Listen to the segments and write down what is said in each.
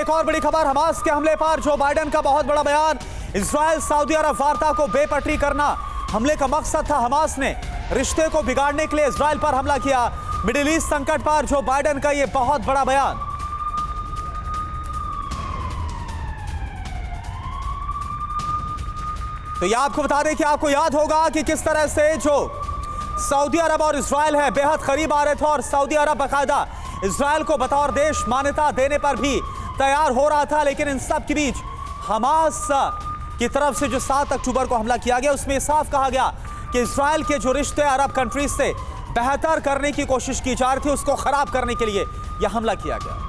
एक और बड़ी खबर, हमास के हमले पर जो बाइडेन का बहुत बड़ा बयान। इजराइल सऊदी अरब वार्ता को बेपटरी करना हमले का मकसद था। हमास ने रिश्ते को बिगाड़ने के लिए इजराइल पर हमला किया। मिडिल ईस्ट संकट पर जो बाइडेन का यह बहुत बड़ा बयान। तो यह आपको बता दें कि आपको याद होगा कि किस तरह से जो सऊदी अरब और इजराइल है बेहद करीब आ रहे थे और सऊदी अरब बाकायदा इजराइल को बतौर देश मान्यता देने पर भी तैयार हो रहा था। लेकिन इन सब के बीच हमास की तरफ से जो 7 अक्टूबर को हमला किया गया उसमें साफ कहा गया कि इजराइल के जो रिश्ते अरब कंट्रीज से बेहतर करने की कोशिश की जा रही थी उसको खराब करने के लिए यह हमला किया गया।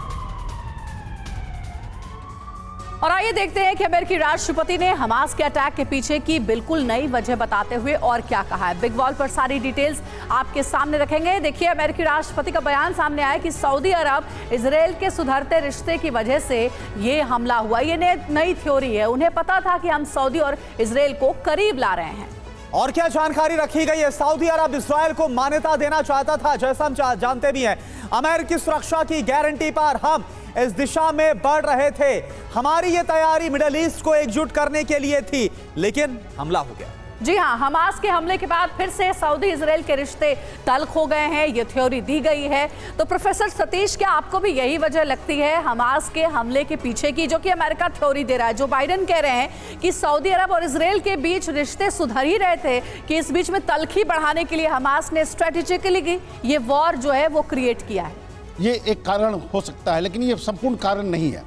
और आइए देखते हैं कि अमेरिकी राष्ट्रपति ने हमास के अटैक के पीछे की बिल्कुल नई वजह बताते हुए और क्या कहा है। बिग वॉल पर सारी डिटेल्स आपके सामने रखेंगे। देखिए, अमेरिकी राष्ट्रपति का बयान सामने आया कि सऊदी अरब इजराइल के सुधरते रिश्ते की वजह से ये हमला हुआ। ये नई थ्योरी है। उन्हें पता था कि हम सऊदी और इजराइल को करीब ला रहे हैं। और क्या जानकारी रखी गई है? सऊदी अरब इजराइल को मान्यता देना चाहता था, जैसा हम जानते भी हैं। अमेरिकी सुरक्षा की गारंटी पर हम इस दिशा में बढ़ रहे थे। हमारी ये तैयारी मिडिल ईस्ट को एकजुट करने के लिए थी, लेकिन हमला हो गया। जी हां, हमास के हमले के बाद फिर से सऊदी इजराइल के रिश्ते तल्ख हो गए हैं, ये थ्योरी दी गई है। तो प्रोफेसर सतीश, क्या आपको भी यही वजह लगती है हमास के हमले के पीछे की, जो कि अमेरिका थ्योरी दे रहा है? जो बाइडेन कह रहे हैं कि सऊदी अरब और इजराइल के बीच रिश्ते सुधर ही रहे थे कि इस बीच में तल्खी बढ़ाने के लिए हमास ने स्ट्रेटेजिकली ये वॉर जो है वो क्रिएट किया है। ये एक कारण हो सकता है, लेकिन ये संपूर्ण कारण नहीं है।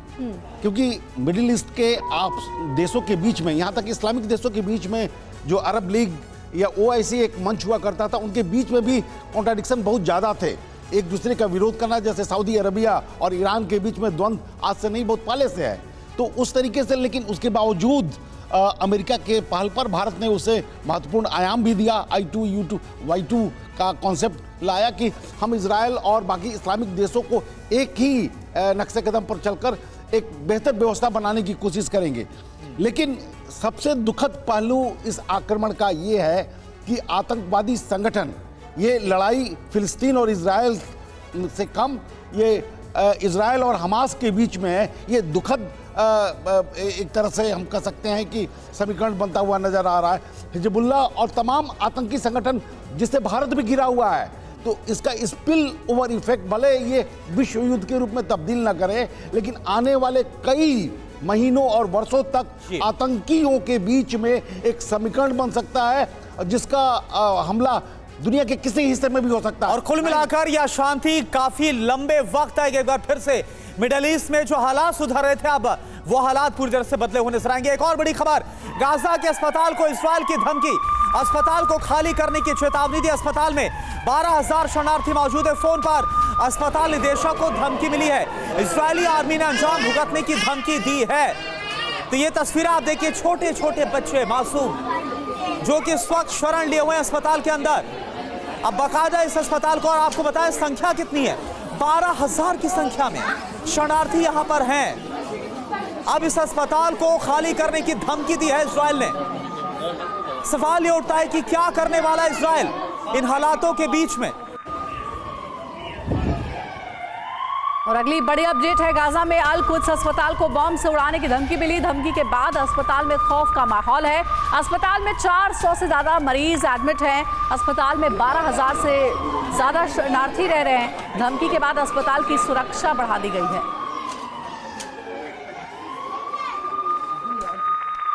क्योंकि मिडिल ईस्ट के आप देशों के बीच में, यहाँ तक इस्लामिक देशों के बीच में जो अरब लीग या OIC एक मंच हुआ करता था, उनके बीच में भी कॉन्ट्राडिक्शन बहुत ज़्यादा थे। एक दूसरे का विरोध करना, जैसे सऊदी अरबिया और ईरान के बीच में द्वंद्व आज से नहीं, बहुत पहले से है। तो उस तरीके से, लेकिन उसके बावजूद अमेरिका के पहल पर भारत ने उसे महत्वपूर्ण आयाम भी दिया। I2, Y2 का कॉन्सेप्ट लाया कि हम इजराइल और बाकी इस्लामिक देशों को एक ही नक्शे कदम पर चलकर एक बेहतर व्यवस्था बनाने की कोशिश करेंगे। लेकिन सबसे दुखद पहलू इस आक्रमण का ये है कि आतंकवादी संगठन, ये लड़ाई फिलिस्तीन और इजराइल से कम, ये इजराइल और हमास के बीच में है। ये दुखद एक तरह से हम कह सकते हैं कि समीकरण बनता हुआ नजर आ रहा है। हिजबुल्लाह और तमाम आतंकी संगठन जिससे भारत भी घिरा हुआ है, तो इसका स्पिल ओवर इफेक्ट भले ये विश्व युद्ध के रूप में तब्दील ना करे, लेकिन आने वाले कई महीनों और वर्षों तक आतंकियों के बीच में एक समीकरण बन सकता है, जिसका हमला दुनिया के किसी हिस्से में भी हो सकता है। और कुल मिलाकर यह शांति काफी लंबे वक्त तक एक बार फिर से मिडिल ईस्ट में जो हालात सुधर रहे थे, अब वो हालात पूरी तरह से बदले हुए नजर आएंगे। एक और बड़ी खबर, गाजा के अस्पताल को इजराइल की धमकी, अस्पताल को खाली करने की चेतावनी दी। अस्पताल में 12,000 शरणार्थी मौजूद है। फोन पर अस्पताल निदेशक को धमकी मिली है। इजरायली आर्मी ने अंजाम भुगतने की धमकी दी है। तो ये तस्वीरें आप देखिए, छोटे छोटे बच्चे मासूम जो कि इस वक्त शरण लिए हुए हैं अस्पताल के अंदर। अब बाकायदा इस अस्पताल को, और आपको बताएं संख्या कितनी है, 12,000 की संख्या में शरणार्थी यहां पर हैं। अब इस अस्पताल को खाली करने की धमकी दी है इजराइल ने। सवाल ये उठता है कि क्या करने वाला इजराइल इन हालातों के बीच में। और अगली बड़ी अपडेट है, गाजा में अल कुद्स अस्पताल को बम से उड़ाने की धमकी मिली। धमकी के बाद अस्पताल में खौफ का माहौल है। अस्पताल में 400 से ज्यादा मरीज एडमिट हैं। अस्पताल में 12,000 से ज्यादा शरणार्थी रह रहे हैं। धमकी के बाद अस्पताल की सुरक्षा बढ़ा दी गई है।